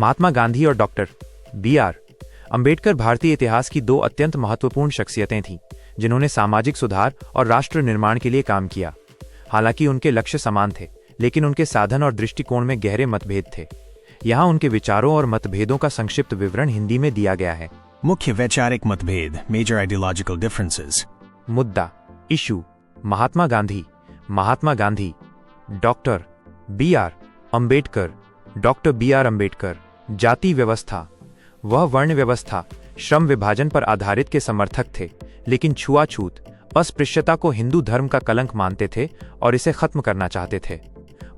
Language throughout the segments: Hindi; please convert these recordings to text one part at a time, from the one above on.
महात्मा गांधी और डॉक्टर बी.आर. अंबेडकर भारतीय इतिहास की दो अत्यंत महत्वपूर्ण शख्सियतें थीं जिन्होंने सामाजिक सुधार और राष्ट्र निर्माण के लिए काम किया। हालांकि उनके लक्ष्य समान थे, लेकिन उनके साधन और दृष्टिकोण में गहरे मतभेद थे। यहाँ उनके विचारों और मतभेदों का संक्षिप्त विवरण हिंदी में दिया गया है। मुख्य वैचारिक मतभेद, मेजर आइडियोलॉजिकल डिफरेंसेस। मुद्दा, issue, Mahatma Gandhi, doctor BR. Ambedkar, doctor BR. Ambedkar. जाति व्यवस्था, वह वर्ण व्यवस्था, श्रम विभाजन पर आधारित के समर्थक थे, लेकिन छुआछूत, अस्पृश्यता को हिंदू धर्म का कलंक मानते थे और इसे खत्म करना चाहते थे।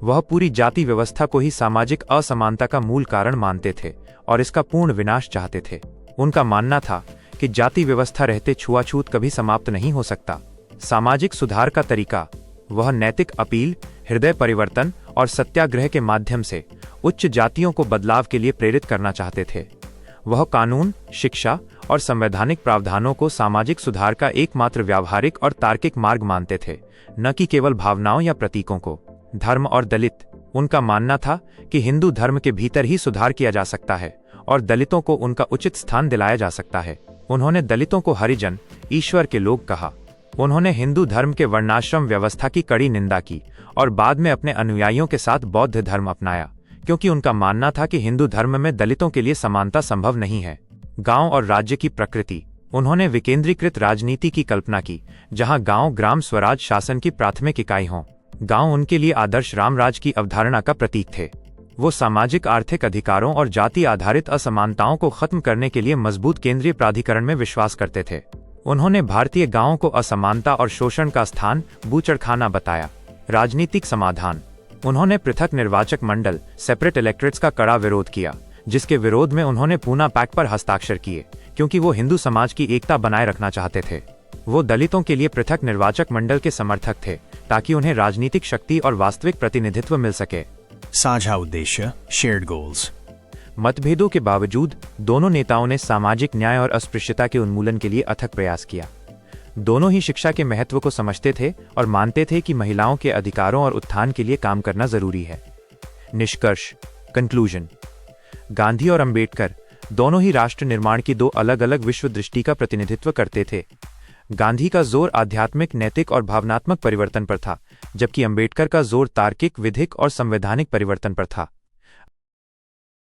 वह पूरी जाति व्यवस्था को ही सामाजिक असमानता का मूल कारण मानते थे और इसका पूर्ण विनाश चाहते थे। उनका मानना था कि जाति व्यवस्था रहते छुआछूत कभी समाप्त नहीं हो सकता। सामाजिक सुधार का तरीका, वह नैतिक अपील, हृदय परिवर्तन और सत्याग्रह के माध्यम से उच्च जातियों को बदलाव के लिए प्रेरित करना चाहते थे। वह कानून, शिक्षा और संवैधानिक प्रावधानों को सामाजिक सुधार का एकमात्र व्यावहारिक और तार्किक मार्ग मानते थे, न कि केवल भावनाओं या प्रतीकों को। धर्म और दलित, उनका मानना था कि हिंदू धर्म के भीतर ही सुधार किया जा सकता है और दलितों को उनका उचित स्थान दिलाया जा सकता है। उन्होंने दलितों को हरिजन, ईश्वर के लोग कहा। उन्होंने हिंदू धर्म के वर्णाश्रम व्यवस्था की कड़ी निंदा की और बाद में अपने अनुयायियों के साथ बौद्ध धर्म अपनाया, क्योंकि उनका मानना था कि हिंदू धर्म में दलितों के लिए समानता संभव नहीं है। गांव और राज्य की प्रकृति, उन्होंने विकेंद्रीकृत राजनीति की कल्पना की, जहां गांव ग्राम स्वराज शासन की प्राथमिक इकाई हों। गांव उनके लिए आदर्श रामराज की अवधारणा का प्रतीक थे। वो सामाजिक आर्थिक अधिकारों और जाति आधारित असमानताओं को खत्म करने के लिए मजबूत केंद्रीय प्राधिकरण में विश्वास करते थे। उन्होंने भारतीय गांवों को असमानता और शोषण का स्थान, बूचड़खाना बताया। राजनीतिक समाधान, उन्होंने पृथक निर्वाचक मंडल, सेपरेट इलेक्टोरेट्स का कड़ा विरोध किया, जिसके विरोध में उन्होंने पूना पैक्ट पर हस्ताक्षर किए, क्योंकि वो हिंदू समाज की एकता बनाए रखना चाहते थे। वो दलितों के लिए पृथक निर्वाचक मंडल के समर्थक थे, ताकि उन्हें राजनीतिक शक्ति और वास्तविक प्रतिनिधित्व मिल सके। साझा उद्देश्य, शेयर्ड गोल्स। मतभेदों के बावजूद दोनों नेताओं ने सामाजिक न्याय और अस्पृश्यता के उन्मूलन के लिए अथक प्रयास किया। दोनों ही शिक्षा के महत्व को समझते थे और मानते थे कि महिलाओं के अधिकारों और उत्थान के लिए काम करना जरूरी है। निष्कर्ष, कंक्लूजन, गांधी और अंबेडकर दोनों ही राष्ट्र निर्माण की दो अलग अलग विश्व दृष्टि का प्रतिनिधित्व करते थे। गांधी का जोर आध्यात्मिक, नैतिक और भावनात्मक परिवर्तन पर था, जबकि अंबेडकर का जोर तार्किक, विधिक और संवैधानिक परिवर्तन पर था।